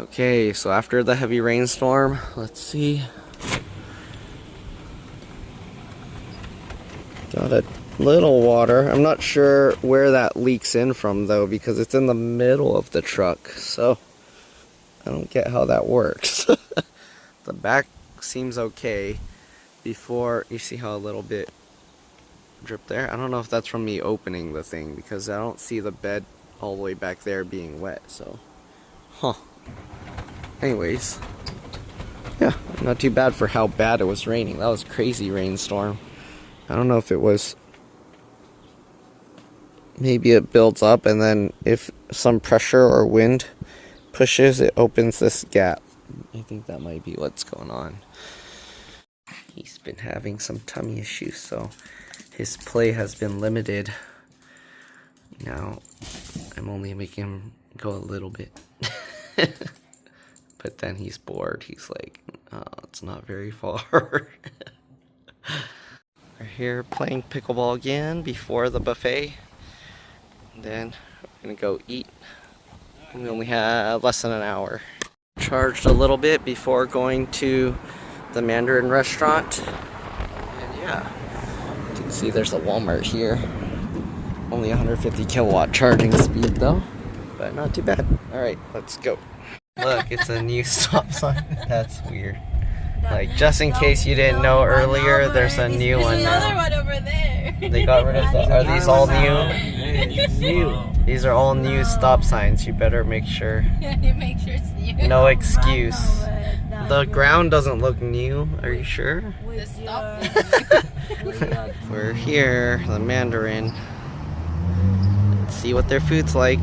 Okay, so after the heavy rainstorm, let's see. Got a little water. I'm not sure where that leaks in from though, because it's in the middle of the truck. So I don't get how that works. The back seems okay. Before, you see how a little bit drip there? I don't know if that's from me opening the thing, because I don't see the bed all the way back there being wet, so. Huh. Anyways. Yeah, not too bad for how bad it was raining. That was a crazy rainstorm. I don't know if it was, maybe it builds up and then if some pressure or wind pushes, it opens this gap. I think that might be what's going on. He's been having some tummy issues, so his play has been limited. Now I'm only making him go a little bit. But then he's bored. He's like, oh, it's not very far. We're here playing pickleball again before the buffet. And then we're gonna go eat. We only have less than an hour. Charged a little bit before going to the Mandarin restaurant. And yeah, you can see there's a Walmart here. Only 150 kilowatt charging speed though, but not too bad. Alright, let's go. Look, it's a new stop sign. That's weird. Like, just in case you didn't know earlier, there's a new one now. There's another one over there. They got rid of the, are these all new? New. These are all new stop signs. You better make sure. You make sure it's new. No excuse. The ground doesn't look new. Are you sure? Stop. We're here, the Mandarin. Let's see what their food's like.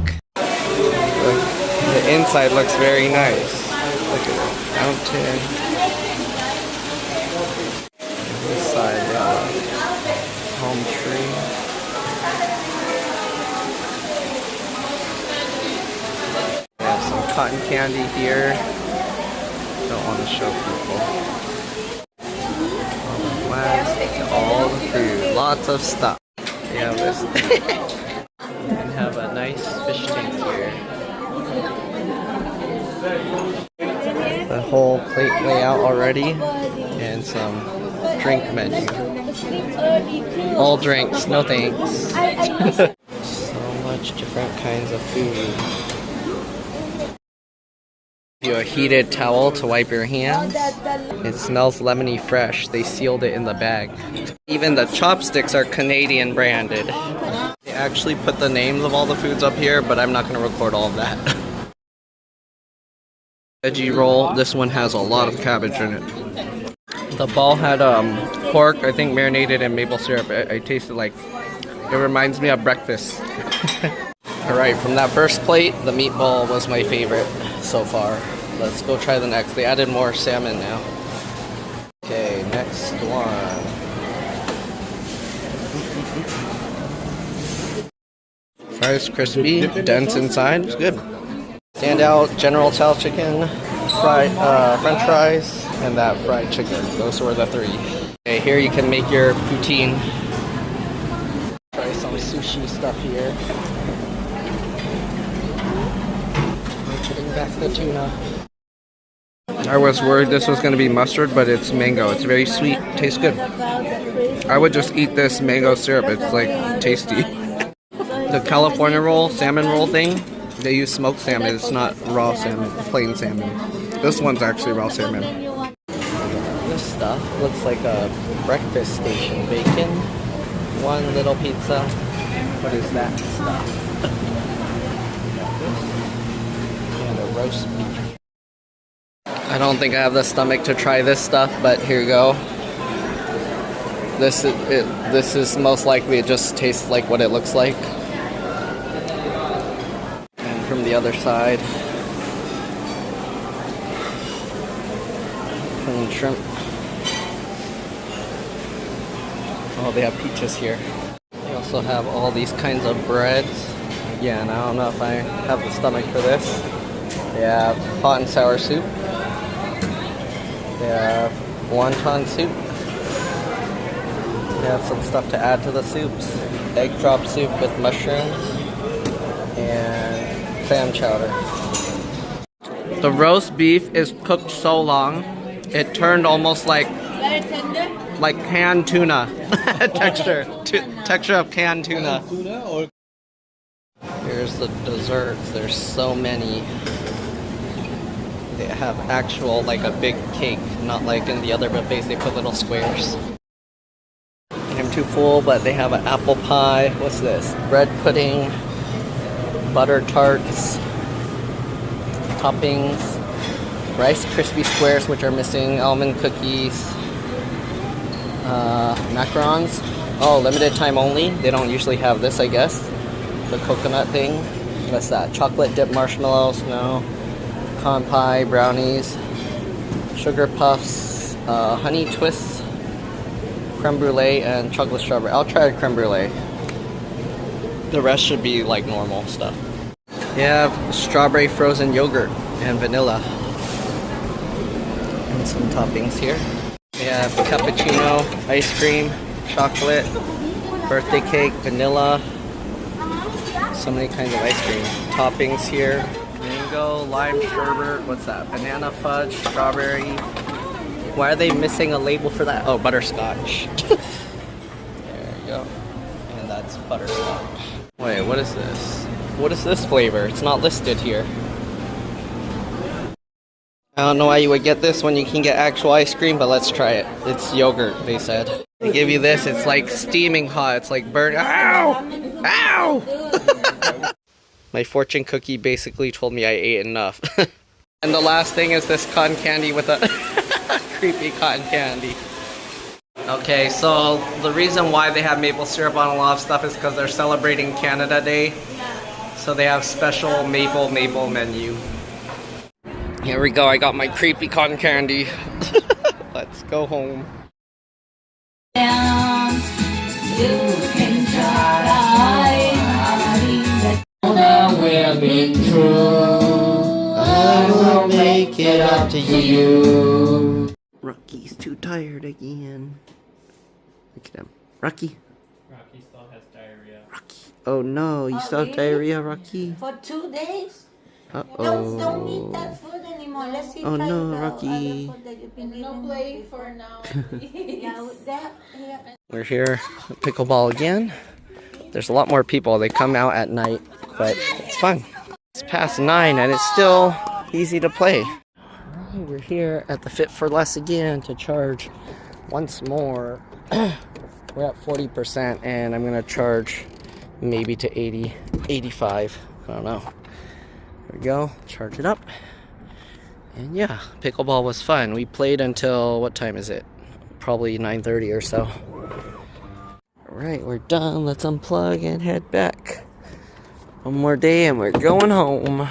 The inside looks very nice. Look at the fountain. This side, palm tree. We have some cotton candy here. Don't want to show people. All the food, lots of stuff. We have this. And have a nice fish tank here. The whole plate layout already, and some drink menu. All drinks, no thanks. So much different kinds of food. You a heated towel to wipe your hands. It smells lemony fresh. They sealed it in the bag. Even the chopsticks are Canadian branded. They actually put the names of all the foods up here, but I'm not going to record all of that. Veggie roll. This one has a lot of cabbage in it. The ball had pork, I think marinated in maple syrup. I tasted like, it reminds me of breakfast. Alright, from that first plate, the meatball was my favorite so far. Let's go try the next. They added more salmon now. Okay, next one. Fries crispy, dense inside. It's good. Standout General Tso chicken, fried French fries, and that fried chicken. Those were the three. Okay, here you can make your poutine. Try some sushi stuff here. Putting back the tuna. I was worried this was going to be mustard, but it's mango. It's very sweet. Tastes good. I would just eat this mango syrup. It's like tasty. The California roll, salmon roll thing, they use smoked salmon. It's not raw salmon, plain salmon. This one's actually raw salmon. This stuff looks like a breakfast station. Bacon, one little pizza. What is that stuff? And a roast beef. I don't think I have the stomach to try this stuff, but here you go. This is most likely, it just tastes like what it looks like. And from the other side, plain shrimp. Oh, they have peaches here. They also have all these kinds of breads. Again, I don't know if I have the stomach for this. They have hot and sour soup. They have wonton soup. They have some stuff to add to the soups. Egg drop soup with mushrooms and clam chowder. The roast beef is cooked so long, it turned almost like Very tender. canned tuna texture. Texture of canned tuna. Here's the desserts. There's so many. They have actual, like a big cake, not like in the other buffets they put little squares. I'm too full, but they have an apple pie. What's this? Bread pudding, butter tarts, toppings, Rice Krispie squares, which are missing, almond cookies, macarons. Oh, limited time only. They don't usually have this, I guess. The coconut thing. What's that? Chocolate dip marshmallows? No. Pecan pie, brownies, sugar puffs, honey twists, creme brulee, and chocolate strawberry. I'll try creme brulee. The rest should be like normal stuff. They have strawberry frozen yogurt and vanilla. And some toppings here. They have cappuccino, ice cream, chocolate, birthday cake, vanilla. So many kinds of ice cream. Toppings here. Mango, lime sherbet, what's that? Banana fudge, strawberry. Why are they missing a label for that? Oh, butterscotch. There you go. And that's butterscotch. Wait, what is this? What is this flavor? It's not listed here. I don't know why you would get this when you can get actual ice cream, but let's try it. It's yogurt, they said. They give you this, it's like steaming hot. It's like burnt. Ow! Ow! My fortune cookie basically told me I ate enough. And the last thing is this cotton candy with a creepy cotton candy. Okay, so the reason why they have maple syrup on a lot of stuff is because they're celebrating Canada Day. So they have special maple menu. Here we go, I got my creepy cotton candy. Let's go home. I will make it up to you. Rocky's too tired again. Look at him. Rocky. Rocky still has diarrhea. Rocky. Oh no, you still have diarrhea, Rocky? For 2 days? Uh-oh. Don't eat that food anymore. Let's see. Oh no, the Rocky. other food that you've been No eating play before. for now. Yeah, with that, yeah. We're here at pickleball again. There's a lot more people. They come out at night, but it's fun. It's past 9 and it's still easy to play. Alright, we're here at the Fit for Less again to charge once more. We're at 40% and I'm gonna charge maybe to 80, 85. I don't know. There we go. Charge it up. And yeah, pickleball was fun. We played until, what time is it? Probably 9:30 or so. Alright, we're done. Let's unplug and head back. One more day and we're going home.